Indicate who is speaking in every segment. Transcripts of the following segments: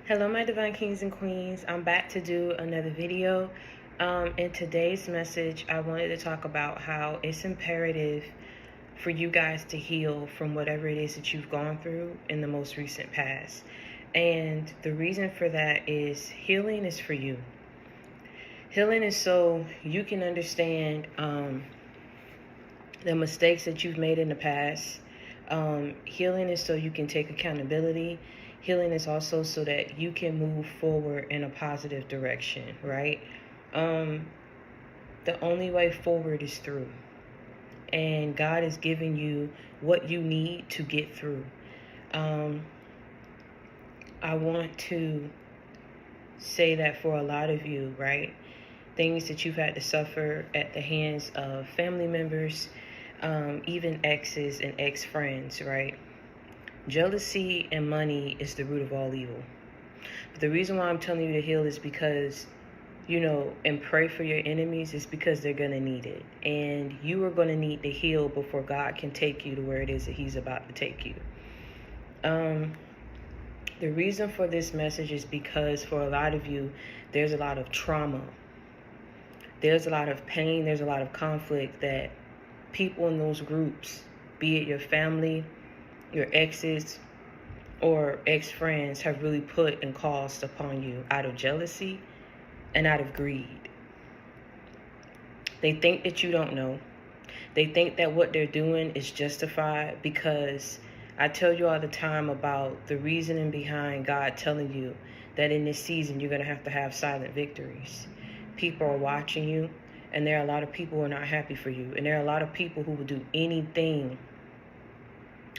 Speaker 1: Hello, my divine kings and queens. I'm back to do another video. In today's message, I wanted to talk about how it's imperative for you guys to heal from whatever it is that you've gone through in the most recent past. And the reason for that is healing is for you. Healing is so you can understand the mistakes that you've made in the past. Healing is so you can take accountability. Healing is also so that you can move forward in a positive direction, right? The only way forward is through. And God is giving you what you need to get through. I want to say that for a lot of you, right? Things that you've had to suffer at the hands of family members, even exes and ex-friends, right? Jealousy and money is the root of all evil. But the reason why I'm telling you to heal is because, and pray for your enemies is because they're going to need it. And you are going to need to heal before God can take you to where it is that he's about to take you. The reason for this message is because for a lot of you, there's a lot of trauma. There's a lot of pain. There's a lot of conflict that people in those groups, be it your family, your exes, or ex-friends, have really put and caused upon you out of jealousy and out of greed. They think that you don't know. They think that what they're doing is justified, because I tell you all the time about the reasoning behind God telling you that in this season you're going to have silent victories. People are watching you, and there are a lot of people who are not happy for you, and there are a lot of people who will do anything,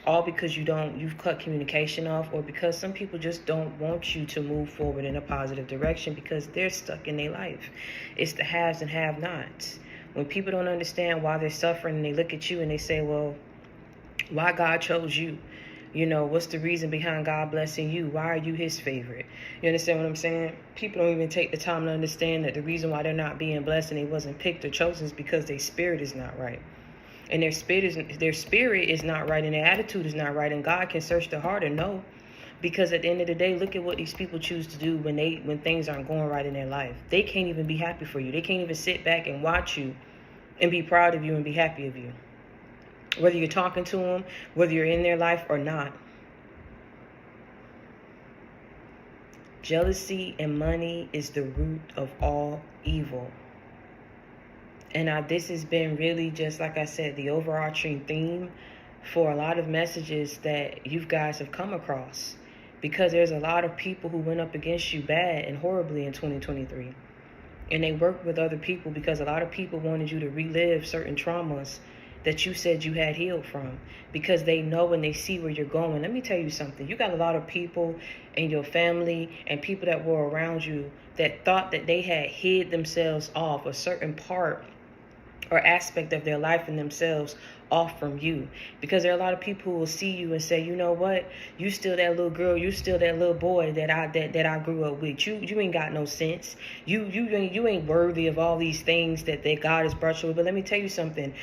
Speaker 1: all because you've cut communication off, or because some people just don't want you to move forward in a positive direction because they're stuck in their life. It's the haves and have-nots. When people don't understand why they're suffering, and they look at you and they say, well, why God chose you? What's the reason behind God blessing you? Why are you his favorite? You understand what I'm saying? People don't even take the time to understand that the reason why they're not being blessed and they wasn't picked or chosen is because their spirit is not right. And their spirit is not right, and their attitude is not right, and God can search their heart and know. Because at the end of the day, look at what these people choose to do when things aren't going right in their life. They can't even be happy for you. They can't even sit back and watch you and be proud of you and be happy of you. Whether you're talking to them, whether you're in their life or not. Jealousy and money is the root of all evil. And this has been really, just like I said, the overarching theme for a lot of messages that you guys have come across. Because there's a lot of people who went up against you bad and horribly in 2023. And they worked with other people because a lot of people wanted you to relive certain traumas that you said you had healed from, because they know and they see where you're going. Let me tell you something. You got a lot of people in your family and people that were around you that thought that they had hid themselves off, a certain part or aspect of their life and themselves off from you. Because there are a lot of people who will see you and say, you know what, you still that little girl, you still that little boy that I grew up with. You ain't got no sense. You ain't worthy of all these things that God has brought you with. But let me tell you something.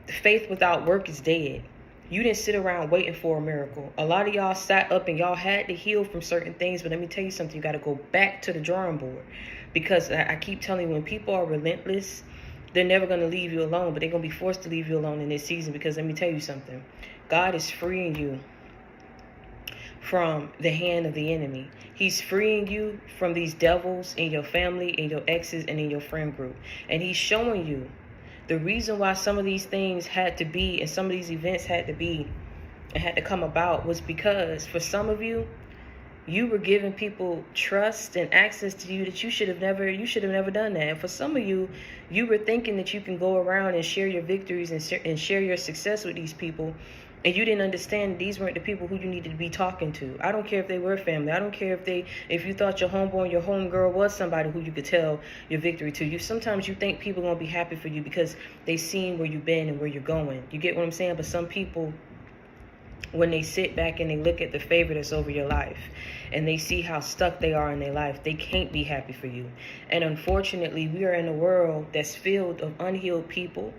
Speaker 1: Faith without work is dead. You didn't sit around waiting for a miracle. A lot of y'all sat up and y'all had to heal from certain things. But let me tell you something. You got to go back to the drawing board. Because I keep telling you, when people are relentless, they're never going to leave you alone. But they're going to be forced to leave you alone in this season. Because let me tell you something. God is freeing you from the hand of the enemy. He's freeing you from these devils in your family, in your exes, and in your friend group. And he's showing you the reason why some of these things had to be, and some of these events had to be and had to come about, was because for some of you, you were giving people trust and access to you that you should have never done that. And for some of you, you were thinking that you can go around and share your victories and share your success with these people. And you didn't understand these weren't the people who you needed to be talking to. I don't care if they were family. I don't care if you thought your homeboy, your homegirl was somebody who you could tell your victory to. Sometimes you think people are going to be happy for you because they've seen where you've been and where you're going. You get what I'm saying? But some people, when they sit back and they look at the favor that's over your life and they see how stuck they are in their life, they can't be happy for you. And unfortunately, we are in a world that's filled of unhealed people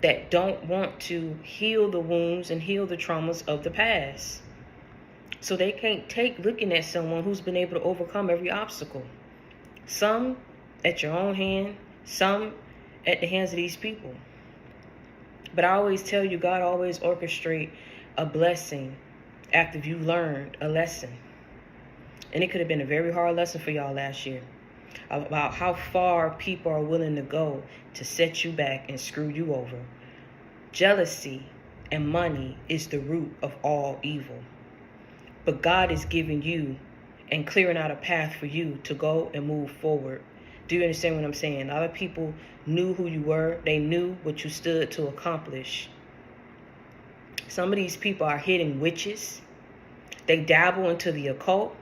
Speaker 1: that don't want to heal the wounds and heal the traumas of the past. So they can't take looking at someone who's been able to overcome every obstacle. Some at your own hand, some at the hands of these people. But I always tell you, God always orchestrate a blessing after you learned a lesson. And it could have been a very hard lesson for y'all last year about how far people are willing to go to set you back and screw you over. Jealousy and money is the root of all evil. But God is giving you and clearing out a path for you to go and move forward. Do you understand what I'm saying? A lot of people knew who you were. They knew what you stood to accomplish. Some of these people are hidden witches. They dabble into the occult.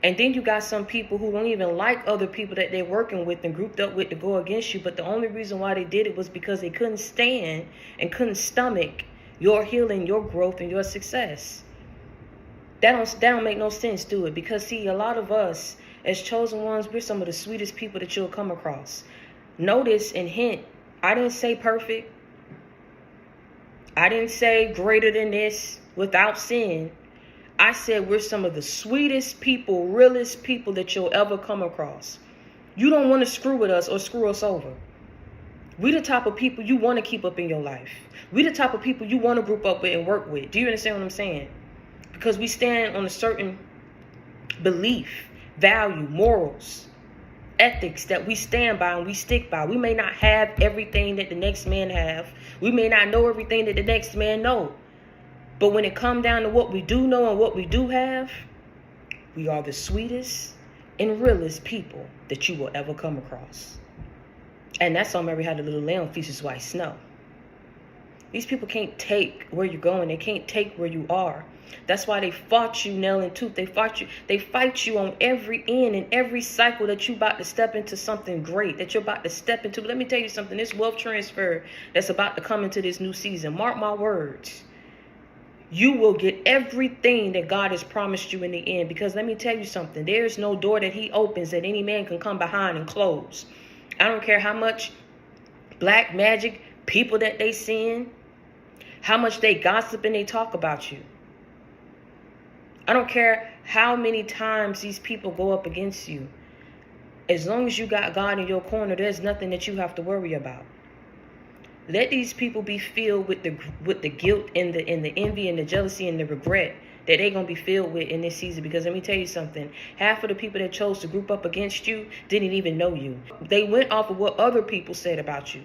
Speaker 1: And then you got some people who don't even like other people that they're working with and grouped up with to go against you. But the only reason why they did it was because they couldn't stand and couldn't stomach your healing, your growth, and your success. That don't make no sense, do it? Because see, a lot of us as chosen ones, we're some of the sweetest people that you'll come across. Notice and hint, I didn't say perfect. I didn't say greater than this, without sin. I said we're some of the sweetest people, realest people that you'll ever come across. You don't want to screw with us or screw us over. We the type of people you want to keep up in your life. We the type of people you want to group up with and work with. Do you understand what I'm saying? Because we stand on a certain belief, value, morals, ethics that we stand by and we stick by. We may not have everything that the next man have. We may not know everything that the next man know. But when it comes down to what we do know and what we do have, we are the sweetest and realest people that you will ever come across. And that's on Mary Had a Little Lamb Feasts White Snow. These people can't take where you're going. They can't take where you are. That's why they fought you nail and tooth. They fight you on every end and every cycle that you about to step into something great, that you're about to step into. But let me tell you something, this wealth transfer that's about to come into this new season, mark my words, you will get everything that God has promised you in the end. Because let me tell you something, there's no door that he opens that any man can come behind and close. I don't care how much black magic people that they send, how much they gossip and they talk about you. I don't care how many times these people go up against you. As long as you got God in your corner, there's nothing that you have to worry about. Let these people be filled with the guilt and the envy and the jealousy and the regret that they're going to be filled with in this season. Because let me tell you something, half of the people that chose to group up against you didn't even know you. They went off of what other people said about you.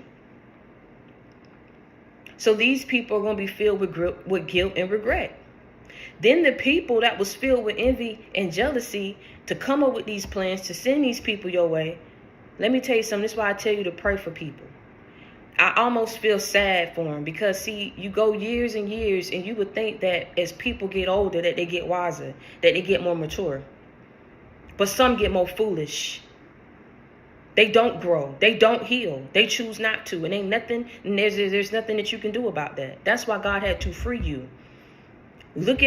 Speaker 1: So these people are going to be filled with guilt and regret. Then the people that was filled with envy and jealousy to come up with these plans to send these people your way. Let me tell you something. This is why I tell you to pray for people. I almost feel sad for them because, see, you go years and years and you would think that as people get older that they get wiser, that they get more mature. But some get more foolish. They don't grow. They don't heal. They choose not to. And ain't nothing, and there's nothing that you can do about that. That's why God had to free you. Look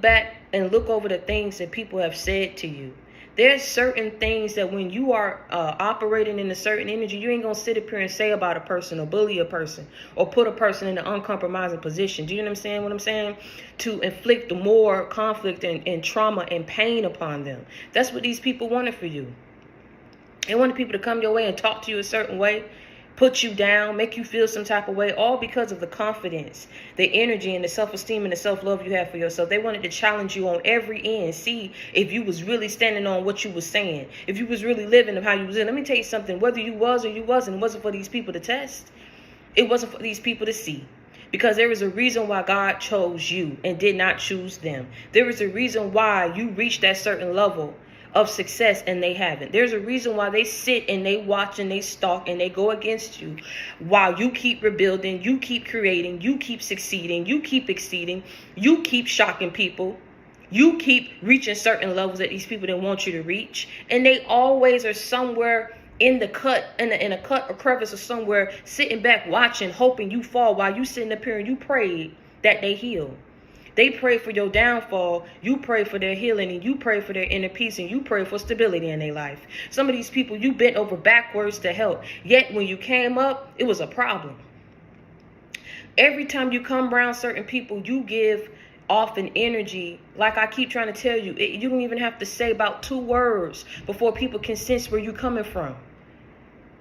Speaker 1: back and look over the things that people have said to you. There's certain things that when you are operating in a certain energy, you ain't going to sit up here and say about a person or bully a person or put a person in an uncompromising position. Do you understand what I'm saying? To inflict more conflict and trauma and pain upon them. That's what these people wanted for you. They wanted people to come your way and talk to you a certain way, put you down, make you feel some type of way, all because of the confidence, the energy, and the self-esteem and the self-love you have for yourself. They wanted to challenge you on every end, see if you was really standing on what you was saying, if you was really living how you was in. Let me tell you something, whether you was or you wasn't, it wasn't for these people to test. It wasn't for these people to see. Because there is a reason why God chose you and did not choose them. There is a reason why you reached that certain level of success and they haven't. There's a reason why they sit and they watch and they stalk and they go against you while you keep rebuilding, you keep creating, you keep succeeding, you keep exceeding, you keep shocking people, you keep reaching certain levels that these people didn't want you to reach. And they always are somewhere in the cut, in a cut or crevice or somewhere, sitting back watching, hoping you fall while you sitting up here and you prayed that they heal. They pray for your downfall, you pray for their healing, and you pray for their inner peace, and you pray for stability in their life. Some of these people you bent over backwards to help, yet when you came up, it was a problem. Every time you come around certain people, you give off an energy. Like I keep trying to tell you, you don't even have to say about 2 words before people can sense where you're coming from.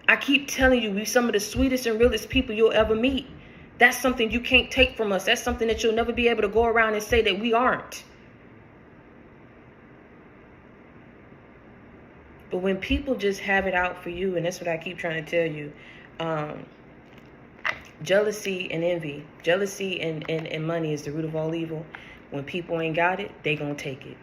Speaker 1: I keep telling you, we're some of the sweetest and realest people you'll ever meet. That's something you can't take from us. That's something that you'll never be able to go around and say that we aren't. But when people just have it out for you, and that's what I keep trying to tell you, jealousy and envy, jealousy and money is the root of all evil. When people ain't got it, they gonna take it.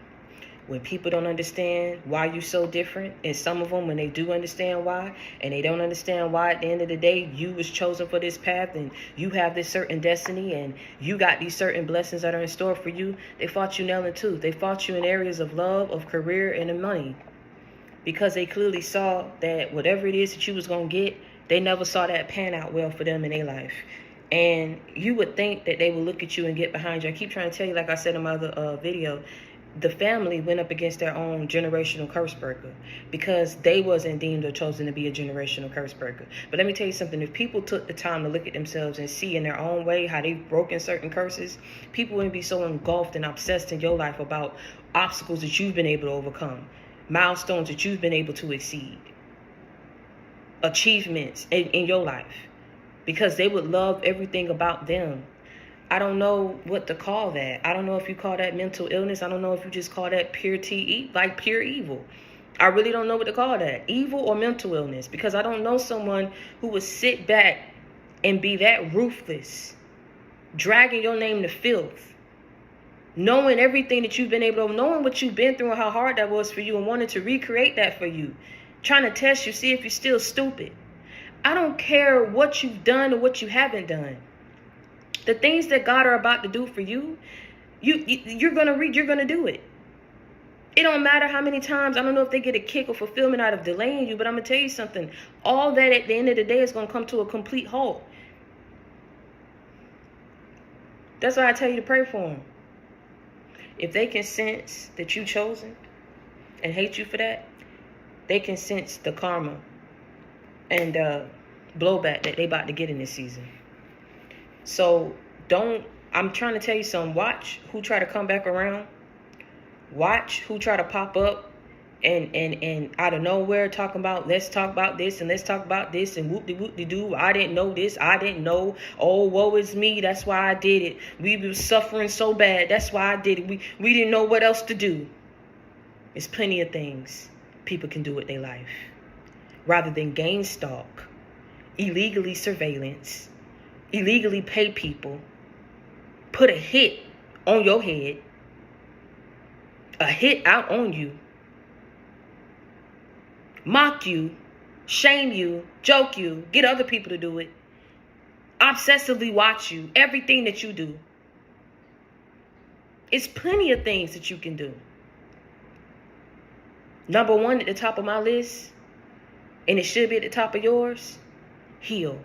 Speaker 1: When people don't understand why you're so different, and some of them, when they do understand why, and they don't understand why at the end of the day, you was chosen for this path, and you have this certain destiny, and you got these certain blessings that are in store for you, they fought you nail and tooth. They fought you in areas of love, of career, and of money. Because they clearly saw that whatever it is that you was going to get, they never saw that pan out well for them in their life. And you would think that they would look at you and get behind you. I keep trying to tell you, like I said in my other video, the family went up against their own generational curse breaker because they wasn't deemed or chosen to be a generational curse breaker. But let me tell you something. If people took the time to look at themselves and see in their own way how they've broken certain curses, people wouldn't be so engulfed and obsessed in your life about obstacles that you've been able to overcome, milestones that you've been able to exceed, achievements in your life, because they would love everything about them. I don't know what to call that. I don't know if you call that mental illness. I don't know if you just call that pure evil. I really don't know what to call that, evil or mental illness, because I don't know someone who would sit back and be that ruthless, dragging your name to filth, knowing everything that you've been able to, knowing what you've been through and how hard that was for you, and wanting to recreate that for you, trying to test you, see if you're still stupid. I don't care what you've done or what you haven't done. The things that God are about to do for you, you're gonna do it. It don't matter how many times. I don't know if they get a kick or fulfillment out of delaying you, but I'm gonna tell you something. All that at the end of the day is gonna come to a complete halt. That's why I tell you to pray for them. If they can sense that you chosen and hate you for that, they can sense the karma and blowback that they about to get in this season. So I'm trying to tell you something. Watch who try to come back around. Watch who try to pop up and out of nowhere talking about, let's talk about this and let's talk about this and whoop-de-whoop-de-doo. I didn't know this. I didn't know. Oh, woe is me. That's why I did it. We were suffering so bad. That's why I did it. We didn't know what else to do. There's plenty of things people can do with their life. Rather than gain stalk, illegally surveillance, illegally pay people, put a hit on your head, a hit out on you, mock you, shame you, joke you, get other people to do it, obsessively watch you, everything that you do. It's plenty of things that you can do. Number one at the top of my list, and it should be at the top of yours, heal.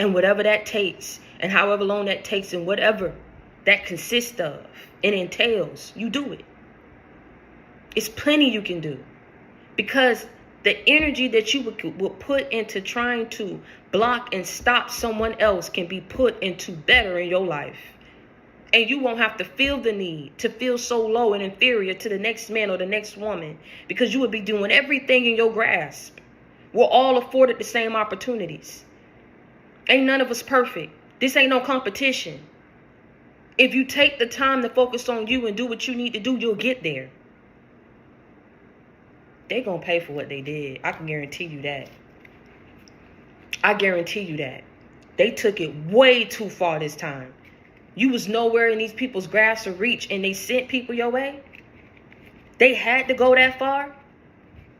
Speaker 1: And whatever that takes, and however long that takes, and whatever that consists of and entails, you do it. It's plenty you can do. Because the energy that you will put into trying to block and stop someone else can be put into better in your life. And you won't have to feel the need to feel so low and inferior to the next man or the next woman, because you would be doing everything in your grasp. We're all afforded the same opportunities. Ain't none of us perfect. This ain't no competition. If you take the time to focus on you and do what you need to do, you'll get there. They're going to pay for what they did. I can guarantee you that. I guarantee you that. They took it way too far this time. You was nowhere in these people's grasp or reach, and they sent people your way. They had to go that far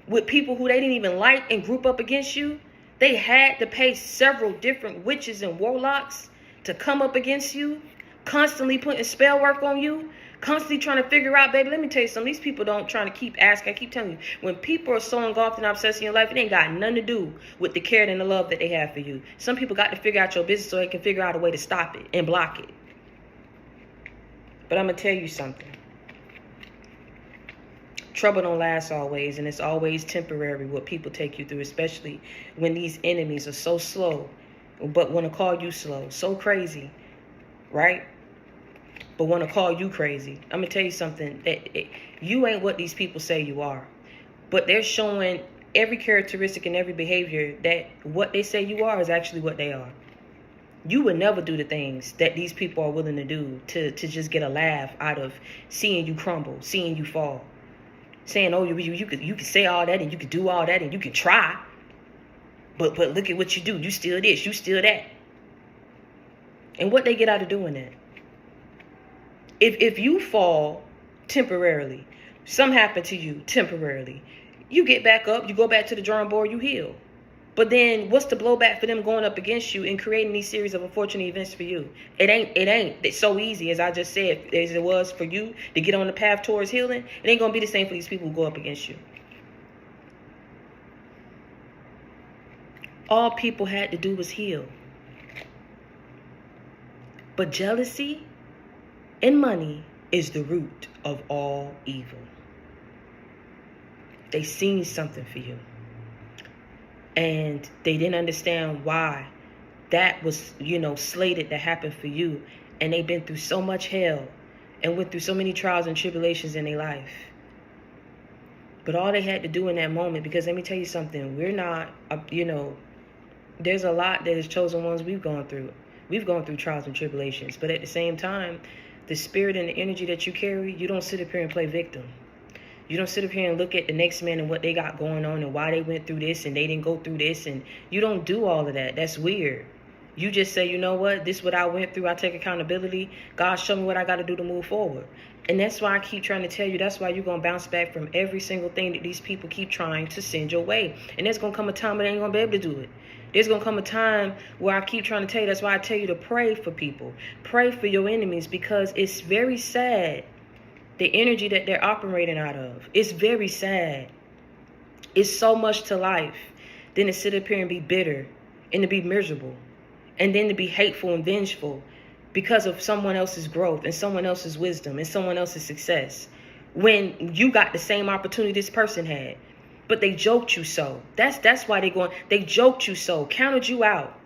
Speaker 1: with people who they didn't even like and group up against you. They had to pay several different witches and warlocks to come up against you, constantly putting spell work on you, constantly trying to figure out, baby, let me tell you something. These people don't trying to keep asking. I keep telling you, when people are so engulfed and obsessed in your life, it ain't got nothing to do with the care and the love that they have for you. Some people got to figure out your business so they can figure out a way to stop it and block it. But I'm going to tell you something. Trouble don't last always, and it's always temporary what people take you through, especially when these enemies are so slow, but want to call you slow, so crazy, right? but want to call you crazy. I'm going to tell you something. You ain't what these people say you are. But they're showing every characteristic and every behavior that what they say you are is actually what they are. You would never do the things that these people are willing to do to just get a laugh out of seeing you crumble, seeing you fall. Saying, oh, you could say all that and you could do all that and you could try. But look at what you do. You still this, you still that. And what they get out of doing that. If you fall temporarily, something happened to you temporarily, you get back up, you go back to the drawing board, you heal. But then what's the blowback for them going up against you and creating these series of unfortunate events for you? It ain't it's so easy, as I just said, as it was for you to get on the path towards healing. It ain't going to be the same for these people who go up against you. All people had to do was heal. But jealousy and money is the root of all evil. They seen something for you. And they didn't understand why that was, slated to happen for you. And they've been through so much hell and went through so many trials and tribulations in their life. But all they had to do in that moment, because let me tell you something, we're not, there's a lot that as chosen ones we've gone through. We've gone through trials and tribulations. But at the same time, the spirit and the energy that you carry, you don't sit up here and play victim. You don't sit up here and look at the next man and what they got going on and why they went through this and they didn't go through this. And you don't do all of that. That's weird. You just say, you know what? This is what I went through. I take accountability. God, show me what I got to do to move forward. And that's why I keep trying to tell you, that's why you're going to bounce back from every single thing that these people keep trying to send your way. And there's going to come a time when they ain't going to be able to do it. There's going to come a time where I keep trying to tell you, that's why I tell you to pray for people. Pray for your enemies, because it's very sad. The energy that they're operating out of. It's very sad. It's so much to life than to sit up here and be bitter and to be miserable and then to be hateful and vengeful because of someone else's growth and someone else's wisdom and someone else's success when you got the same opportunity this person had. But they joked you so. That's why they joked you so, counted you out.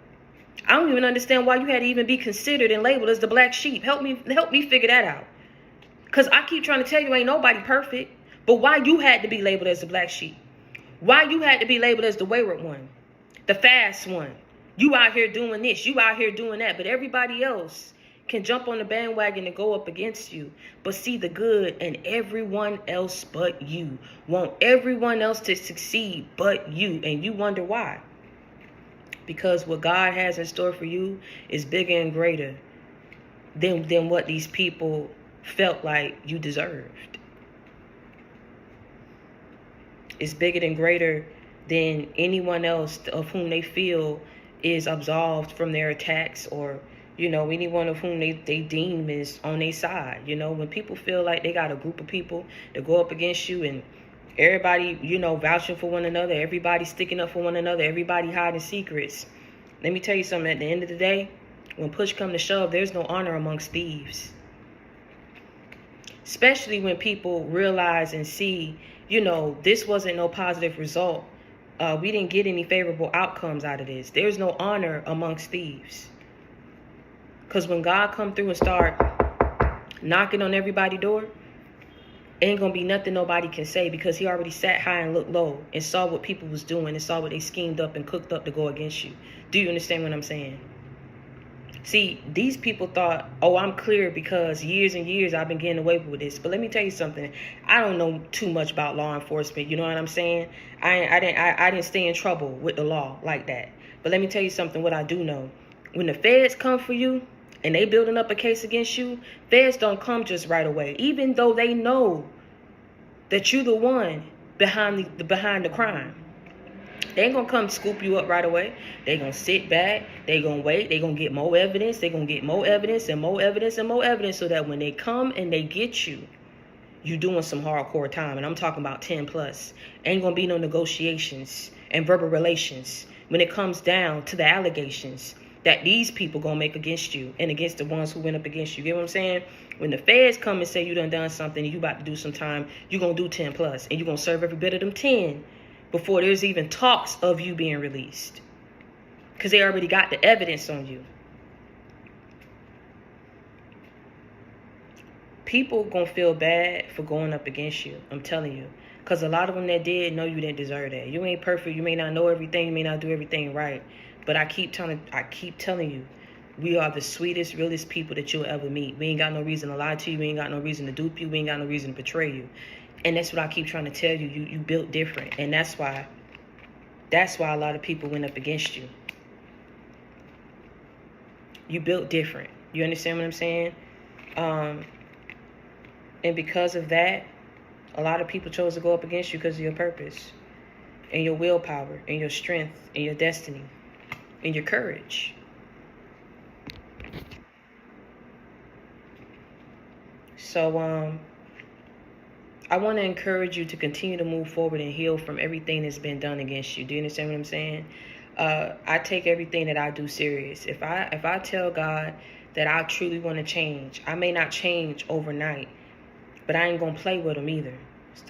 Speaker 1: I don't even understand why you had to even be considered and labeled as the black sheep. Help me figure that out. Because I keep trying to tell you ain't nobody perfect. But why you had to be labeled as the black sheep? Why you had to be labeled as the wayward one? The fast one? You out here doing this. You out here doing that. But everybody else can jump on the bandwagon and go up against you. But see the good in everyone else but you. Want everyone else to succeed but you. And you wonder why. Because what God has in store for you is bigger and greater than what these people felt like you deserved. It's bigger and greater than anyone else of whom they feel is absolved from their attacks, or anyone of whom they deem is on their side. When people feel like they got a group of people that go up against you and everybody vouching for one another, everybody sticking up for one another, everybody hiding secrets, let me tell you something. At the end of the day, when push come to shove, there's no honor amongst thieves. Especially when people realize and see, this wasn't no positive result. We didn't get any favorable outcomes out of this. There's no honor amongst thieves. Because when God come through and start knocking on everybody's door, ain't going to be nothing nobody can say, because he already sat high and looked low and saw what people was doing and saw what they schemed up and cooked up to go against you. Do you understand what I'm saying? See, these people thought, oh, I'm clear because years and years I've been getting away with this. But let me tell you something. I don't know too much about law enforcement. You know what I'm saying? I didn't stay in trouble with the law like that. But let me tell you something. What I do know, when the feds come for you and they building up a case against you, feds don't come just right away, even though they know that you're the one behind the crime. They ain't going to come scoop you up right away. They going to sit back. They going to wait. They going to get more evidence. They going to get more evidence and more evidence and more evidence, so that when they come and they get you, you doing some hardcore time. And I'm talking about 10 plus. Ain't going to be no negotiations and verbal relations when it comes down to the allegations that these people going to make against you and against the ones who went up against you. You get what I'm saying? When the feds come and say you done something and you about to do some time, you going to do 10 plus. And you going to serve every bit of them 10 before there's even talks of you being released. Because they already got the evidence on you. people gonna feel bad for going up against you. I'm telling you. Because a lot of them that did know you didn't deserve that. You ain't perfect. You may not know everything. You may not do everything right. But I keep telling you, we are the sweetest, realest people that you'll ever meet. We ain't got no reason to lie to you. We ain't got no reason to dupe you. We ain't got no reason to betray you. And that's what I keep trying to tell you. You built different. And that's why a lot of people went up against you. You built different. You understand what I'm saying? And because of that, a lot of people chose to go up against you because of your purpose and your willpower and your strength and your destiny and your courage. So I want to encourage you to continue to move forward and heal from everything that's been done against you. Do you understand what I'm saying? I take everything that I do serious. If I tell God that I truly want to change, I may not change overnight, but I ain't going to play with him either.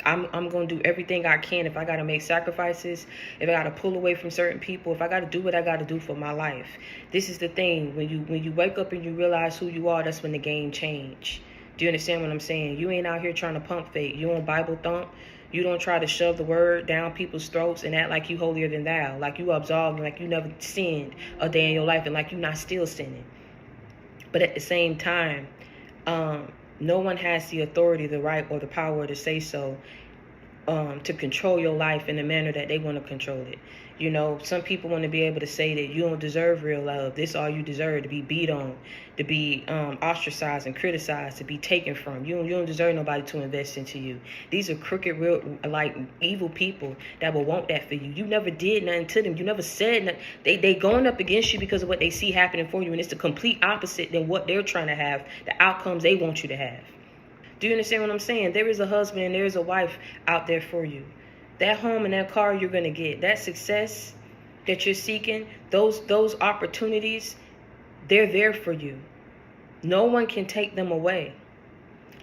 Speaker 1: I'm going to do everything I can. If I got to make sacrifices, if I got to pull away from certain people, if I got to do what I got to do for my life. This is the thing. When you wake up and you realize who you are, that's when the game change. Do you understand what I'm saying? You ain't out here trying to pump fake. You don't Bible thump. You don't try to shove the word down people's throats and act like you holier than thou. Like you absolved, like you never sinned a day in your life, and like you not still sinning. But at the same time, no one has the authority, the right, or the power to say so, to control your life in the manner that they want to control it. You know, some people want to be able to say that you don't deserve real love. This all you deserve, to be beat on, to be ostracized and criticized, to be taken from. You don't deserve nobody to invest into you. These are crooked, real, like evil people that will want that for you. You never did nothing to them. You never said nothing. They going up against you because of what they see happening for you, and it's the complete opposite than what they're trying to have, the outcomes they want you to have. Do you understand what I'm saying? There is a husband and there is a wife out there for you. That home and that car you're going to get, that success that you're seeking, those opportunities, they're there for you. No one can take them away.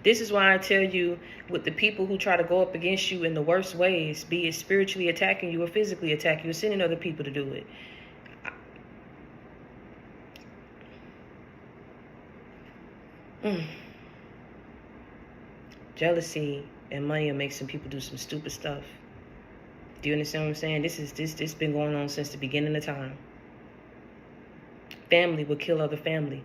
Speaker 1: This is why I tell you, with the people who try to go up against you in the worst ways, be it spiritually attacking you or physically attacking you or sending other people to do it. Jealousy and money will make some people do some stupid stuff. Do you understand what I'm saying? This been going on since the beginning of time. Family will kill other family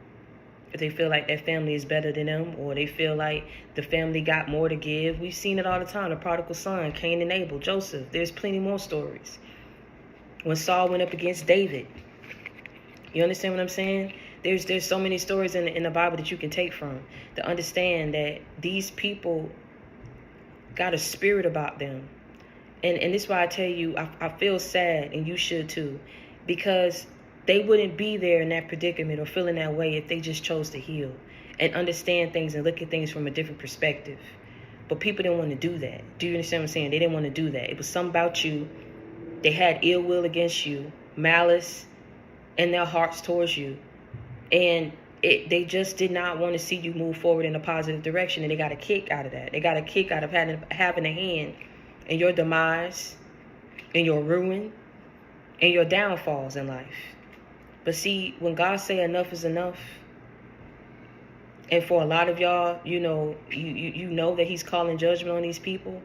Speaker 1: if they feel like that family is better than them, or they feel like the family got more to give. We've seen it all the time. The prodigal son, Cain and Abel, Joseph. There's plenty more stories. When Saul went up against David. You understand what I'm saying? There's so many stories in the Bible that you can take from to understand that these people got a spirit about them. And this is why I tell you, I feel sad, and you should too, because they wouldn't be there in that predicament or feeling that way if they just chose to heal and understand things and look at things from a different perspective. But people didn't want to do that. Do you understand what I'm saying? They didn't want to do that. It was something about you. They had ill will against you, malice in their hearts towards you. And they just did not want to see you move forward in a positive direction. And they got a kick out of that. They got a kick out of having a hand in your demise, in your ruin, and your downfalls in life. But see, when God say enough is enough, and for a lot of y'all, you know that he's calling judgment on these people,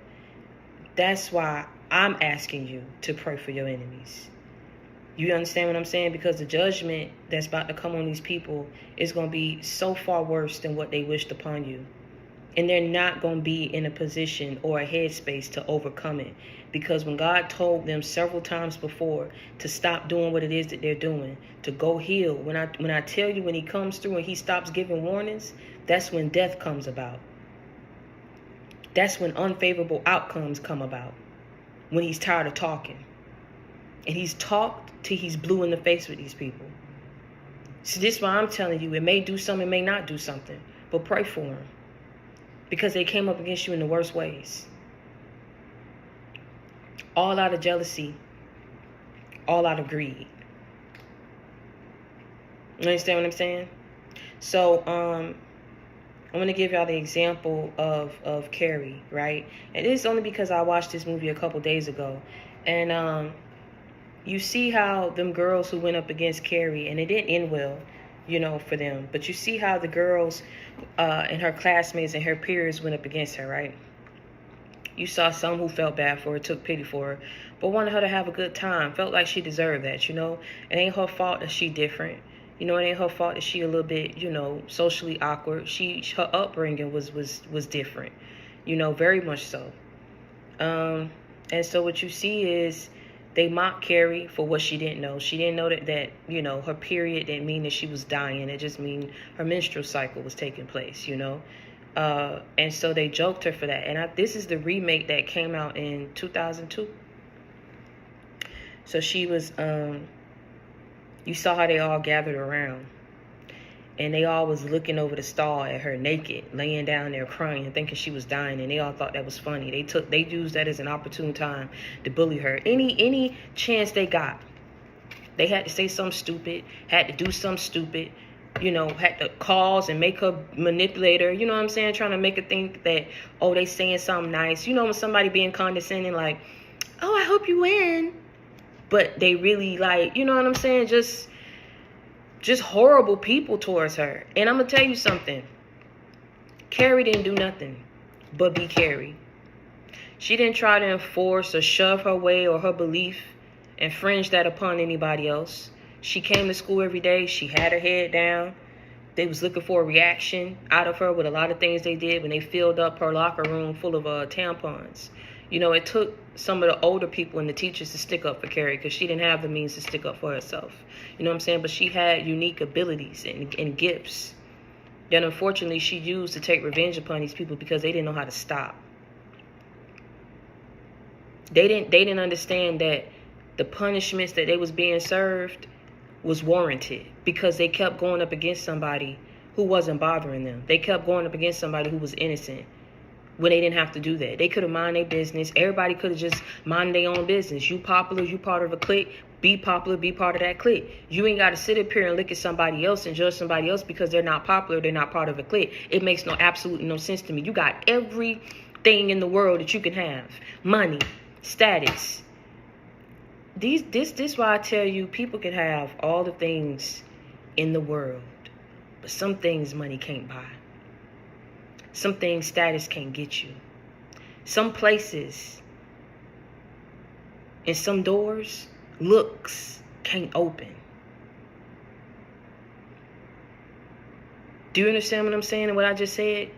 Speaker 1: that's why I'm asking you to pray for your enemies. You understand what I'm saying? Because the judgment that's about to come on these people is going to be so far worse than what they wished upon you. And they're not going to be in a position or a headspace to overcome it. Because when God told them several times before to stop doing what it is that they're doing, to go heal, when I tell you, when he comes through and he stops giving warnings, that's when death comes about. That's when unfavorable outcomes come about. When he's tired of talking. And he's talked till he's blue in the face with these people. So this is why I'm telling you, it may do something, it may not do something. But pray for them. Because they came up against you in the worst ways. All out of jealousy. All out of greed. You understand what I'm saying? So, I'm going to give y'all the example of Carrie, right? And this is only because I watched this movie a couple days ago. And you see how them girls who went up against Carrie, and it didn't end well. for them. But you see how the girls and her classmates and her peers went up against her, right? You saw some who felt bad for her, took pity for her, but wanted her to have a good time, felt like she deserved that, It ain't her fault that she different. It ain't her fault that she a little bit, socially awkward. Her upbringing was different, very much so. And so what you see is they mocked Carrie for what she didn't know. She didn't know that her period didn't mean that she was dying. It just mean her menstrual cycle was taking place, And so they joked her for that. And this is the remake that came out in 2002. So she was, you saw how they all gathered around. And they all was looking over the stall at her naked, laying down there crying and thinking she was dying. And they all thought that was funny. They used that as an opportune time to bully her. Any chance they got, they had to say something stupid, had to do something stupid, had to cause and make her manipulate her. You know what I'm saying? Trying to make her think that, oh, they saying something nice. When somebody being condescending, like, oh, I hope you win. But they really like, you know what I'm saying? Just horrible people towards her. And I'm going to tell you something. Carrie didn't do nothing but be Carrie. She didn't try to enforce or shove her way or her belief, infringe that upon anybody else. She came to school every day. She had her head down. They was looking for a reaction out of her with a lot of things they did when they filled up her locker room full of tampons. It took some of the older people and the teachers to stick up for Carrie because she didn't have the means to stick up for herself. You know what I'm saying? But she had unique abilities and gifts that unfortunately she used to take revenge upon these people because they didn't know how to stop. They didn't understand that the punishments that they was being served was warranted because they kept going up against somebody who wasn't bothering them. They kept going up against somebody who was innocent when they didn't have to do that. They could have minded their business. Everybody could have just minded their own business. You popular, you part of a clique, be popular, be part of that clique. You ain't got to sit up here and look at somebody else and judge somebody else because they're not popular, they're not part of a clique. It makes absolutely no sense to me. You got everything in the world that you can have. Money, status. This why I tell you people can have all the things in the world, but some things money can't buy. Some things status can't get you. Some places and some doors looks can't open. Do you understand what I'm saying and what I just said?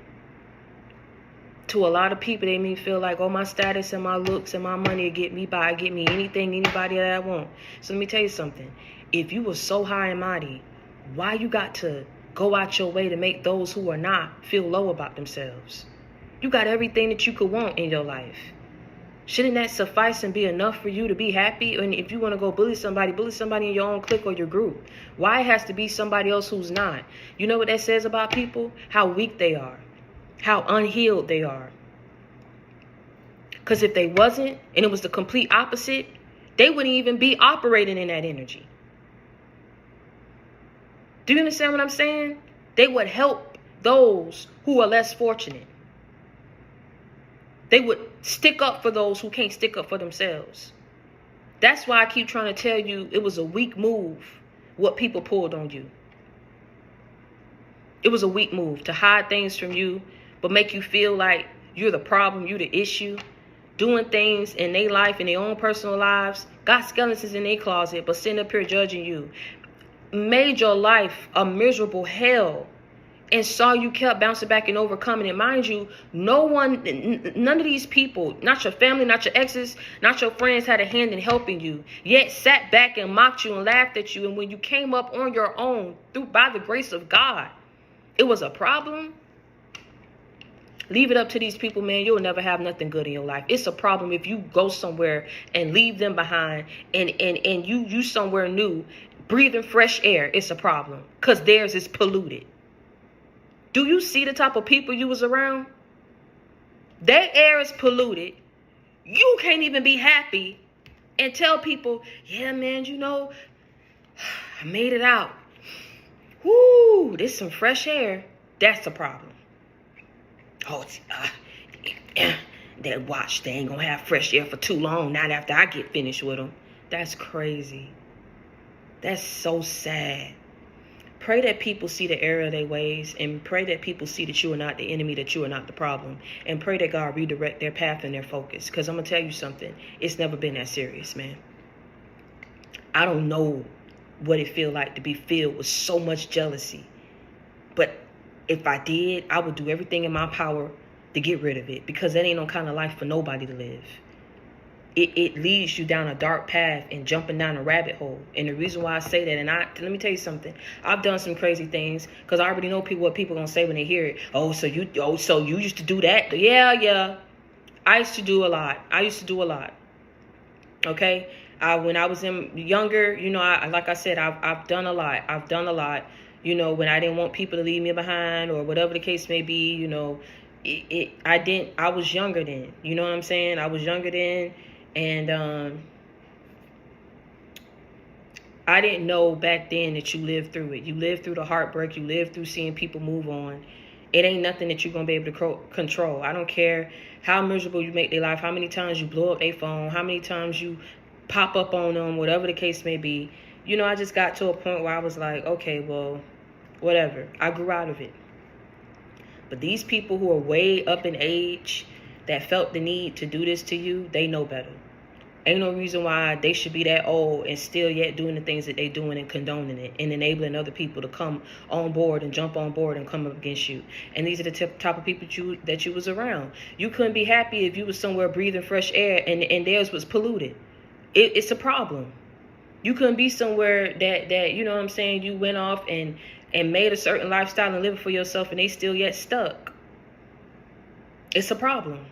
Speaker 1: To a lot of people, they may feel like, oh, my status and my looks and my money will get me by, get me anything, anybody that I want. So let me tell you something. If you were so high and mighty, why you got to go out your way to make those who are not feel low about themselves? You got everything that you could want in your life. Shouldn't that suffice and be enough for you to be happy? And if you want to go bully somebody in your own clique or your group. Why it has to be somebody else who's not? You know what that says about people? How weak they are. How unhealed they are. Because if they wasn't, and it was the complete opposite, they wouldn't even be operating in that energy. Do you understand what I'm saying? They would help those who are less fortunate. They would stick up for those who can't stick up for themselves. That's why I keep trying to tell you it was a weak move what people pulled on you. It was a weak move to hide things from you, but make you feel like you're the problem, you're the issue. Doing things in their life, in their own personal lives, got skeletons in their closet, but sitting up here judging you. Made your life a miserable hell and saw you kept bouncing back and overcoming it. Mind you, none of these people, not your family, not your exes, not your friends, had a hand in helping you, yet sat back and mocked you and laughed at you. And when you came up on your own, by the grace of God, it was a problem. Leave it up to these people, man. You'll never have nothing good in your life. It's a problem if you go somewhere and leave them behind and you somewhere new, breathing fresh air. It's a problem because theirs is polluted. Do you see the type of people you was around? Their air is polluted. You can't even be happy and tell people, yeah, man, I made it out. Woo, this some fresh air. That's the problem. Oh, that watch, they ain't gonna have fresh air for too long, not after I get finished with them. That's crazy. That's so sad. Pray that people see the error of their ways, and pray that people see that you are not the enemy, that you are not the problem, and pray that God redirect their path and their focus. Because I'm going to tell you something. It's never been that serious, man. I don't know what it feels like to be filled with so much jealousy. But if I did, I would do everything in my power to get rid of it, because that ain't no kind of life for nobody to live. It leads you down a dark path and jumping down a rabbit hole. And the reason why I say that, and let me tell you something. I've done some crazy things because I already know what people gonna say when they hear it. So you used to do that? Yeah. I used to do a lot. Okay. When I was younger, like I said, I've done a lot. When I didn't want people to leave me behind or whatever the case may be, I was younger then. You know what I'm saying? I was younger then. And I didn't know back then that you lived through it. You lived through the heartbreak. You lived through seeing people move on. It ain't nothing that you're going to be able to control. I don't care how miserable you make their life, how many times you blow up their phone, how many times you pop up on them, whatever the case may be. I just got to a point where I was like, okay, well, whatever. I grew out of it. But these people who are way up in age that felt the need to do this to you, they know better. Ain't no reason why they should be that old and still yet doing the things that they doing and condoning it and enabling other people to come on board and jump on board and come up against you. And these are the type of people that you was around. You couldn't be happy if you was somewhere breathing fresh air and theirs was polluted. It's a problem. You couldn't be somewhere that you know what I'm saying, you went off and made a certain lifestyle and living for yourself and they still yet stuck. It's a problem.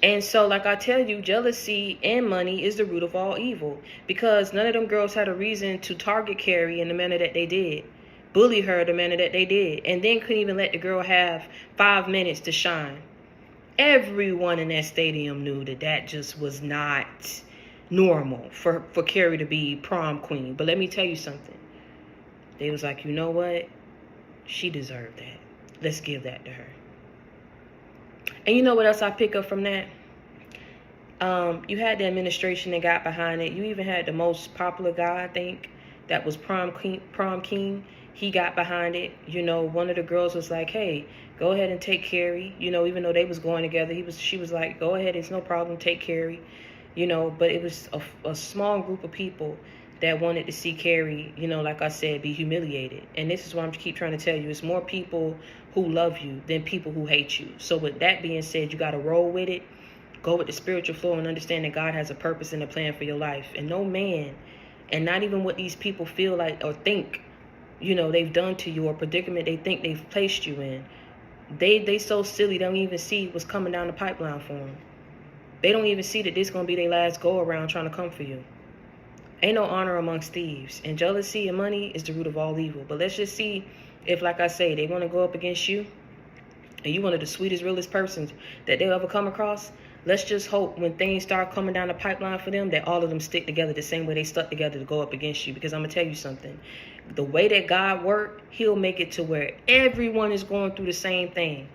Speaker 1: And so, like I tell you, jealousy and money is the root of all evil, because none of them girls had a reason to target Carrie in the manner that they did, bully her the manner that they did, and then couldn't even let the girl have 5 minutes to shine. Everyone in that stadium knew that just was not normal for Carrie to be prom queen. But let me tell you something. They was like, you know what? She deserved that. Let's give that to her. And you know what else I pick up from that? You had the administration that got behind it. You even had the most popular guy, I think, that was prom king. He got behind it. One of the girls was like, hey, go ahead and take Carrie. Even though they was going together, she was like, go ahead, it's no problem, take Carrie. But it was a small group of people that wanted to see Carrie, like I said, be humiliated. And this is what I'm keep trying to tell you. It's more people who love you than people who hate you. So with that being said, you got to roll with it. Go with the spiritual flow and understand that God has a purpose and a plan for your life. And no man, and not even what these people feel like or think, they've done to you, or predicament they think they've placed you in. They so silly, they don't even see what's coming down the pipeline for them. They don't even see that this is going to be their last go around trying to come for you. Ain't no honor amongst thieves. And jealousy and money is the root of all evil. But let's just see if, like I say, they want to go up against you and you one of the sweetest, realest persons that they'll ever come across. Let's just hope when things start coming down the pipeline for them that all of them stick together the same way they stuck together to go up against you. Because I'm going to tell you something. The way that God worked, he'll make it to where everyone is going through the same thing.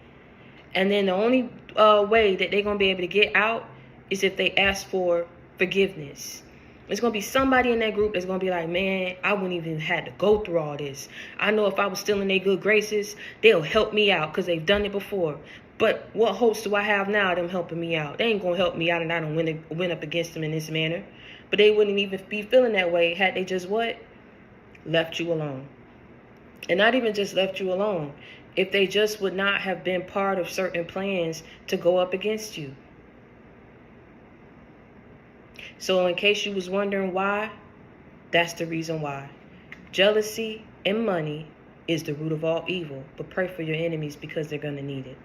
Speaker 1: And then the only way that they're going to be able to get out is if they ask for forgiveness. There's going to be somebody in that group that's going to be like, man, I wouldn't even have to go through all this. I know if I was still in their good graces, they'll help me out because they've done it before. But what hopes do I have now of them helping me out? They ain't going to help me out and I don't win up against them in this manner. But they wouldn't even be feeling that way had they just what? Left you alone. And not even just left you alone. If they just would not have been part of certain plans to go up against you. So in case you was wondering why, that's the reason why. Jealousy and money is the root of all evil. But pray for your enemies because they're going to need it.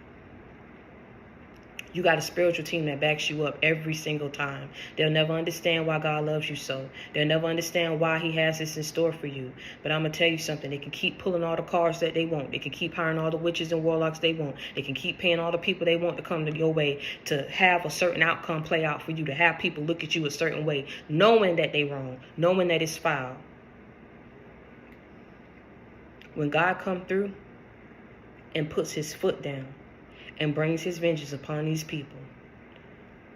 Speaker 1: You got a spiritual team that backs you up every single time. They'll never understand why God loves you so. They'll never understand why he has this in store for you. But I'm going to tell you something. They can keep pulling all the cards that they want. They can keep hiring all the witches and warlocks they want. They can keep paying all the people they want to come to your way to have a certain outcome play out for you, to have people look at you a certain way, knowing that they wrong, knowing that it's foul. When God come through and puts his foot down, and brings his vengeance upon these people,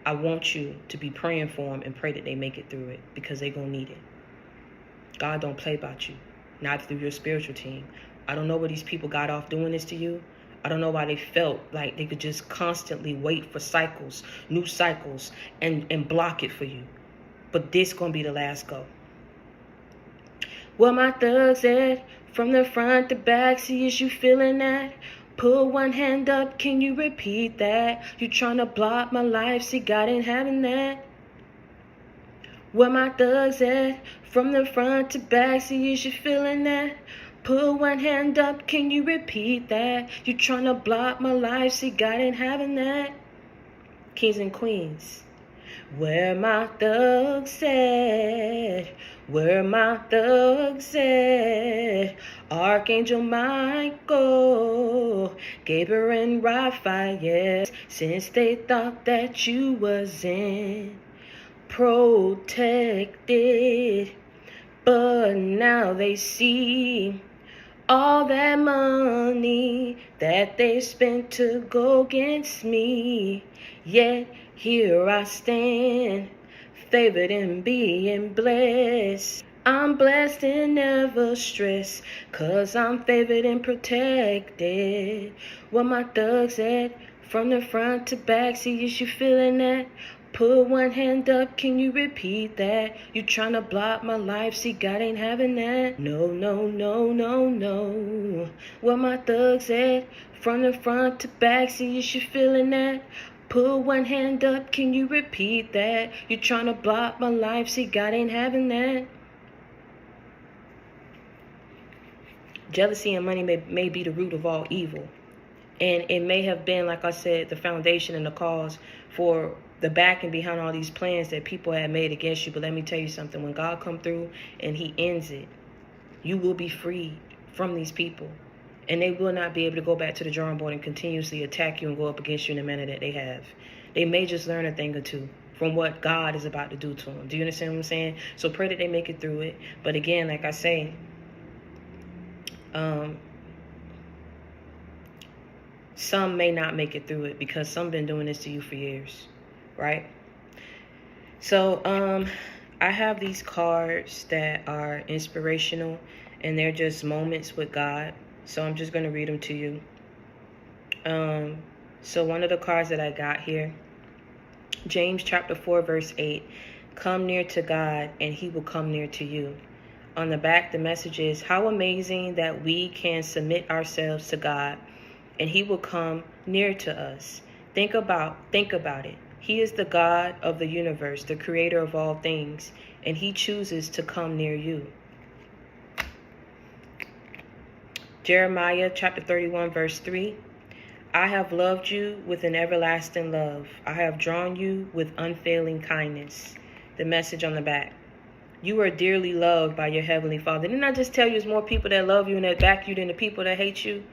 Speaker 1: I want you to be praying for them and pray that they make it through it, because they're going to need it. God don't play about you. not through your spiritual team. I don't know where these people got off doing this to you. I don't know why they felt like they could just constantly wait for cycles, new cycles, and block it for you. But this gonna be the last go. Where my thugs at? From the front to back, see, is you feeling that? Put one hand up, can you repeat that? You tryna block my life, see, God ain't having that. Where my thugs at? From the front to back, see, is you feeling that? Put one hand up, can you repeat that? You tryna block my life, see, God ain't having that. Kings and queens. Where my thugs at? Where my thugs at? Archangel Michael, Gabriel and Raphael, since they thought that you wasn't protected, but now they see all that money that they spent to go against me. Yet here I stand, favored and being blessed. I'm blessed and never stressed, 'cause I'm favored and protected. Where my thugs at? From the front to back, see, is you feeling that? Put one hand up, can you repeat that? You tryna block my life, see, God ain't having that. No, no, no, no, no. Where my thugs at? From the front to back, see, is you feeling that? Put one hand up, can you repeat that? You tryna block my life, see, God ain't having that. Jealousy and money may be the root of all evil. And it may have been, like I said, the foundation and the cause for the backing behind all these plans that people had made against you. But let me tell you something. When God come through and he ends it, you will be freed from these people. And they will not be able to go back to the drawing board and continuously attack you and go up against you in the manner that they have. They may just learn a thing or two from what God is about to do to them. Do you understand what I'm saying? So pray that they make it through it. But again, like I say, some may not make it through it because some been doing this to you for years, right? So I have these cards that are inspirational, and they're just moments with God. So I'm just going to read them to you. So one of the cards that I got here, James chapter 4, verse 8, come near to God and he will come near to you. On the back, the message is, how amazing that we can submit ourselves to God and he will come near to us. Think about it. He is the God of the universe, the creator of all things, and he chooses to come near you. Jeremiah chapter 31, verse 3. I have loved you with an everlasting love. I have drawn you with unfailing kindness. The message on the back. You are dearly loved by your heavenly Father. Didn't I just tell you there's more people that love you and that back you than the people that hate you?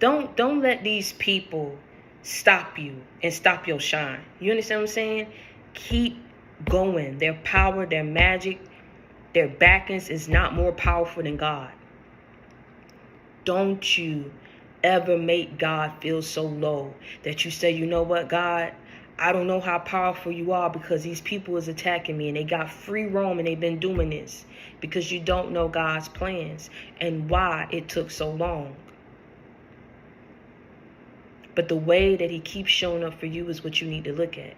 Speaker 1: Don't let these people stop you and stop your shine. You understand what I'm saying? Keep going. Their power, their magic, their backings is not more powerful than God. Don't you ever make God feel so low that you say, you know what, God, I don't know how powerful you are because these people is attacking me and they got free roam and they've been doing this, because you don't know God's plans and why it took so long. But the way that he keeps showing up for you is what you need to look at.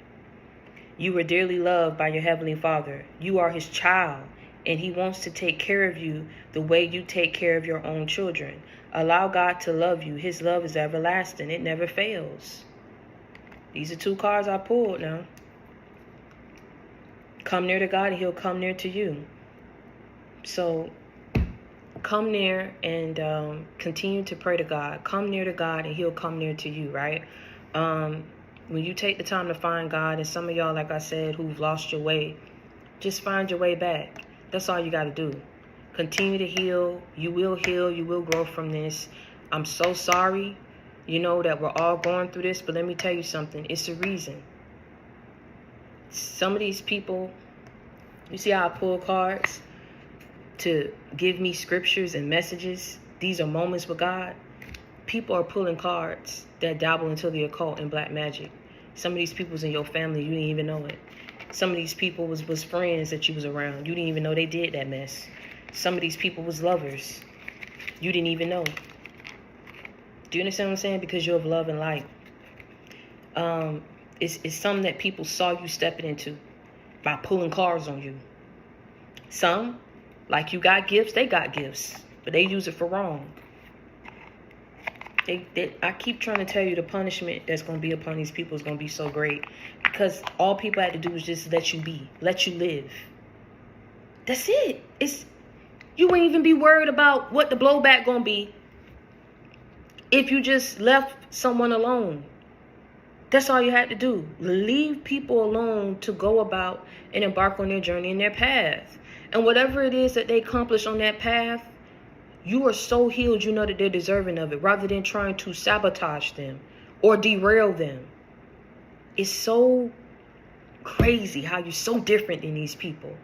Speaker 1: You are dearly loved by your heavenly Father. You are his child, and he wants to take care of you the way you take care of your own children. Allow God to love you. His love is everlasting. It never fails. These are two cards I pulled now. Come near to God and he'll come near to you. So come near and continue to pray to God. Come near to God and he'll come near to you, right? When you take the time to find God, and some of y'all, like I said, who've lost your way, just find your way back. That's all you got to do. Continue to heal. You will heal. You will grow from this. I'm so sorry, that we're all going through this, but let me tell you something. It's a reason. Some of these people, you see how I pull cards to give me scriptures and messages? These are moments with God. People are pulling cards that dabble into the occult and black magic. Some of these people was in your family. You didn't even know it. Some of these people was friends that you was around. You didn't even know they did that mess. Some of these people was lovers. You didn't even know. Do you understand what I'm saying? Because you're of love and light. It's something that people saw you stepping into by pulling cards on you. Some, like you got gifts, they got gifts, but they use it for wrong. I keep trying to tell you the punishment that's going to be upon these people is going to be so great, because all people had to do was just let you be, let you live. That's it. You wouldn't even be worried about what the blowback going to be if you just left someone alone. That's all you had to do. Leave people alone to go about and embark on their journey and their path. And whatever it is that they accomplish on that path, you are so healed, you know that they're deserving of it, rather than trying to sabotage them or derail them. It's so crazy how you're so different than these people.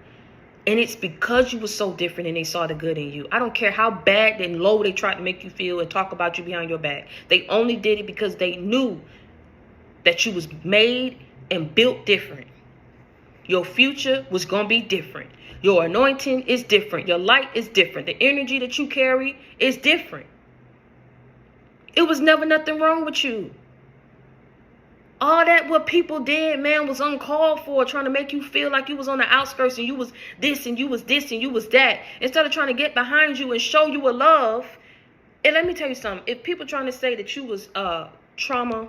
Speaker 1: And it's because you were so different and they saw the good in you. I don't care how bad and low they tried to make you feel and talk about you behind your back. They only did it because they knew that you was made and built different. Your future was going to be different. Your anointing is different. Your light is different. The energy that you carry is different. It was never nothing wrong with you. All that what people did, man, was uncalled for, trying to make you feel like you was on the outskirts and you was this and you was this and you was that. Instead of trying to get behind you and show you a love. And let me tell you something. If people trying to say that you was trauma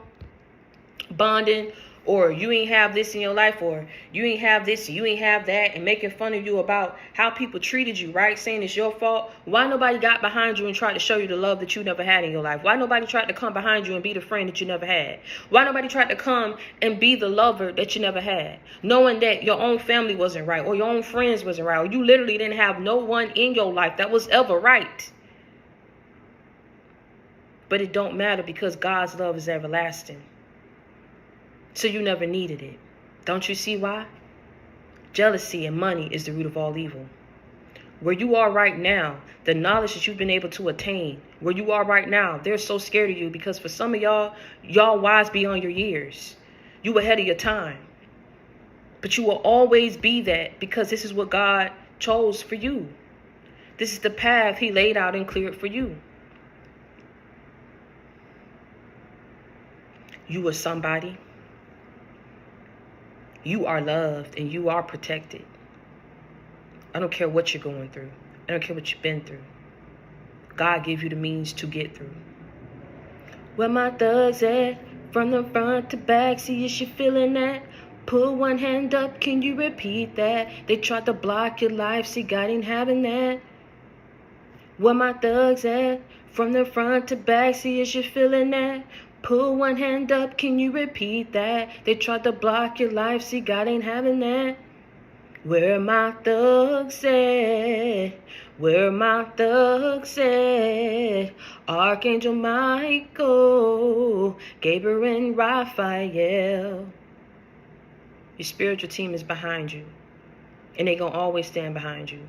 Speaker 1: bonding, or you ain't have this in your life, or you ain't have this, you ain't have that, and making fun of you about how people treated you, right? Saying it's your fault. Why nobody got behind you and tried to show you the love that you never had in your life? Why nobody tried to come behind you and be the friend that you never had? Why nobody tried to come and be the lover that you never had? Knowing that your own family wasn't right, or your own friends wasn't right, or you literally didn't have no one in your life that was ever right. But it don't matter, because God's love is everlasting. So you never needed it. Don't you see why? Jealousy and money is the root of all evil. Where you are right now, the knowledge that you've been able to attain, where you are right now, they're so scared of you, because for some of y'all wise beyond your years. You ahead of your time. But you will always be that, because this is what God chose for you. This is the path he laid out and cleared for you. You are somebody. You are loved and you are protected. I don't care what you're going through. I don't care what you've been through. God gave you the means to get through. Where my thugs at? From the front to back, see if you feeling that? Put one hand up, can you repeat that? They tried to block your life, see God ain't having that. Where my thugs at? From the front to back, see if you feeling that? Put one hand up, can you repeat that? They tried to block your life, see God ain't having that. Where my thugs at? Where my thugs at? Archangel Michael, Gabriel and Raphael. Your spiritual team is behind you, and they gonna always stand behind you.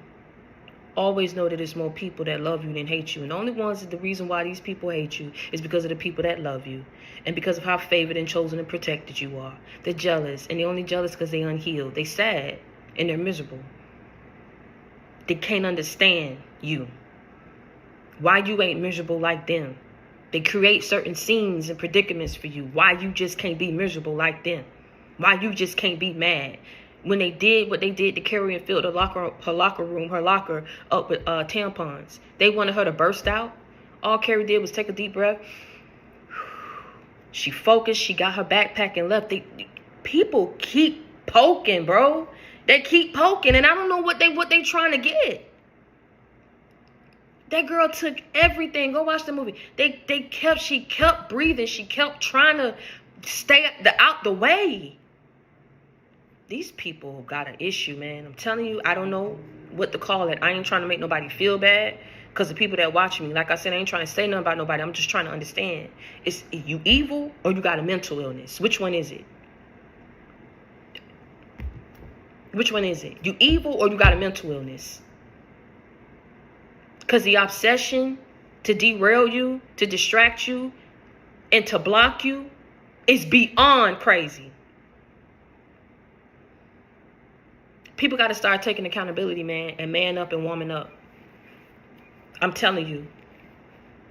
Speaker 1: Always know that there's more people that love you than hate you. And the only ones that the reason why these people hate you is because of the people that love you. And because of how favored and chosen and protected you are. They're jealous. And they're only jealous because they're unhealed. They're sad. And they're miserable. They can't understand you. Why you ain't miserable like them. They create certain scenes and predicaments for you. Why you just can't be miserable like them. Why you just can't be mad. When they did what they did to Carrie and filled her locker up with tampons. They wanted her to burst out. All Carrie did was take a deep breath. She focused. She got her backpack and left. People keep poking, bro. They keep poking, and I don't know what they trying to get. That girl took everything. Go watch the movie. She kept breathing. She kept trying to stay out the way. These people got an issue, man. I'm telling you, I don't know what to call it. I ain't trying to make nobody feel bad, because the people that watch me, like I said, I ain't trying to say nothing about nobody. I'm just trying to understand. Is you evil or you got a mental illness? Which one is it? Which one is it? You evil or you got a mental illness? Because the obsession to derail you, to distract you, and to block you is beyond crazy. People got to start taking accountability, man, and man up and woman up. I'm telling you.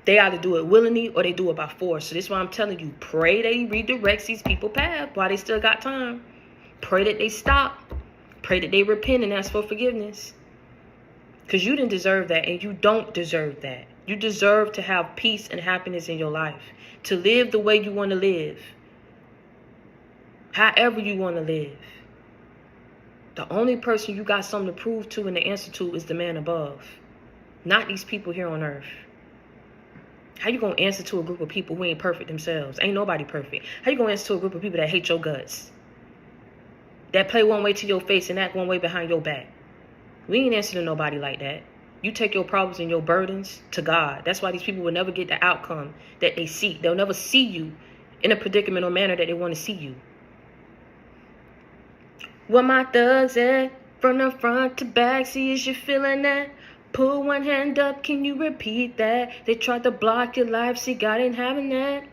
Speaker 1: They either do it willingly or they do it by force. So this is why I'm telling you, pray they redirect these people path while they still got time. Pray that they stop. Pray that they repent and ask for forgiveness. Because you didn't deserve that, and you don't deserve that. You deserve to have peace and happiness in your life. To live the way you want to live. However you want to live. The only person you got something to prove to and the answer to is the man above. Not these people here on earth. How you going to answer to a group of people who ain't perfect themselves? Ain't nobody perfect. How you going to answer to a group of people that hate your guts? That play one way to your face and act one way behind your back? We ain't answer to nobody like that. You take your problems and your burdens to God. That's why these people will never get the outcome that they seek. They'll never see you in a predicament or manner that they want to see you. Where my thugs at? From the front to back, see is you feeling that? Pull one hand up, can you repeat that? They tried to block your life, see God ain't having that.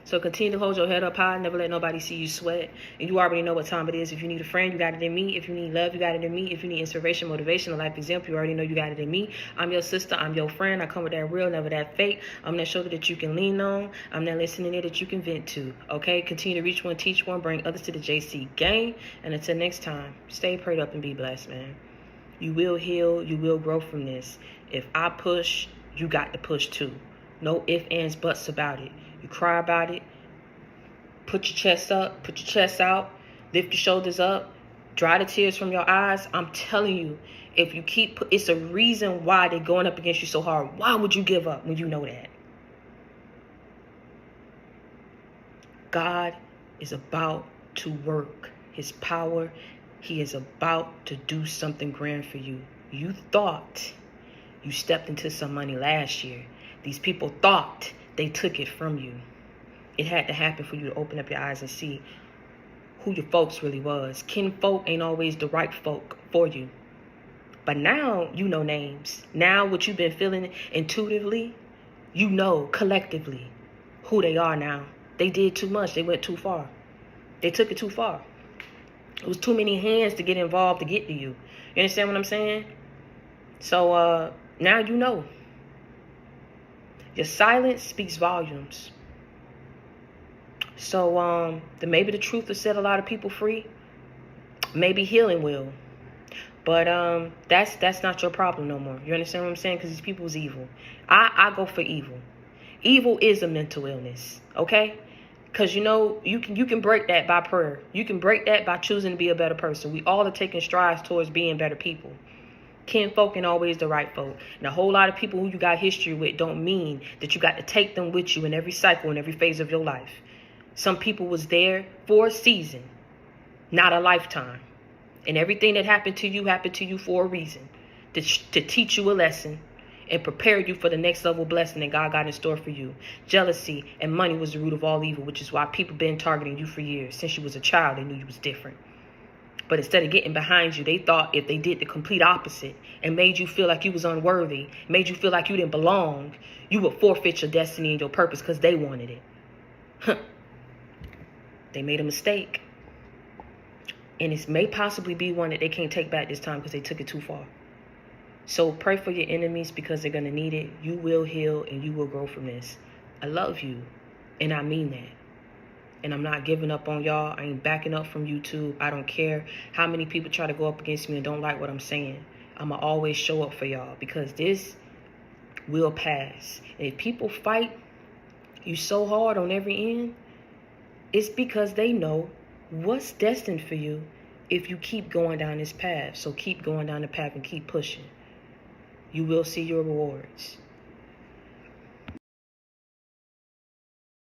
Speaker 1: So continue to hold your head up high, never let nobody see you sweat. And you already know what time it is. If you need a friend, you got it in me. If you need love, you got it in me. If you need inspiration, motivation, a life example, you already know you got it in me. I'm your sister, I'm your friend. I come with that real, never that fake. I'm that shoulder that you can lean on. I'm that listening ear that you can vent to. Okay? Continue to reach one, teach one, bring others to the JC game. And until next time, stay prayed up and be blessed, man. You will heal, you will grow from this. If I push, you got to push too. No ifs, ands, buts about it. You cry about it. Put your chest up. Put your chest out. Lift your shoulders up. Dry the tears from your eyes. I'm telling you, if you keep... It's a reason why they're going up against you so hard. Why would you give up when you know that? God is about to work His power. He is about to do something grand for you. You thought you stepped into some money last year. These people thought they took it from you. It had to happen for you to open up your eyes and see who your folks really was. Kinfolk ain't always the right folk for you. But now you know names. Now what you've been feeling intuitively, you know collectively who they are now. They did too much. They went too far. They took it too far. It was too many hands to get involved to get to you. You understand what I'm saying? So now you know. Your silence speaks volumes. So maybe the truth will set a lot of people free. Maybe healing will. But that's not your problem no more. You understand what I'm saying? Because these people is evil. I go for evil. Evil is a mental illness. Okay? Because you know you can break that by prayer. You can break that by choosing to be a better person. We all are taking strides towards being better people. Kinfolk ain't always the right folk. And a whole lot of people who you got history with don't mean that you got to take them with you in every cycle, in every phase of your life. Some people was there for a season, not a lifetime. And everything that happened to you for a reason. To teach you a lesson and prepare you for the next level blessing that God got in store for you. Jealousy and money was the root of all evil, which is why people been targeting you for years. Since you was a child, they knew you was different. But instead of getting behind you, they thought if they did the complete opposite and made you feel like you was unworthy, made you feel like you didn't belong, you would forfeit your destiny and your purpose because they wanted it. They made a mistake. And it may possibly be one that they can't take back this time because they took it too far. So pray for your enemies because they're going to need it. You will heal and you will grow from this. I love you. And I mean that. And I'm not giving up on y'all. I ain't backing up from YouTube. I don't care how many people try to go up against me and don't like what I'm saying. I'm going to always show up for y'all because this will pass. And if people fight you so hard on every end, it's because they know what's destined for you if you keep going down this path. So keep going down the path and keep pushing. You will see your rewards.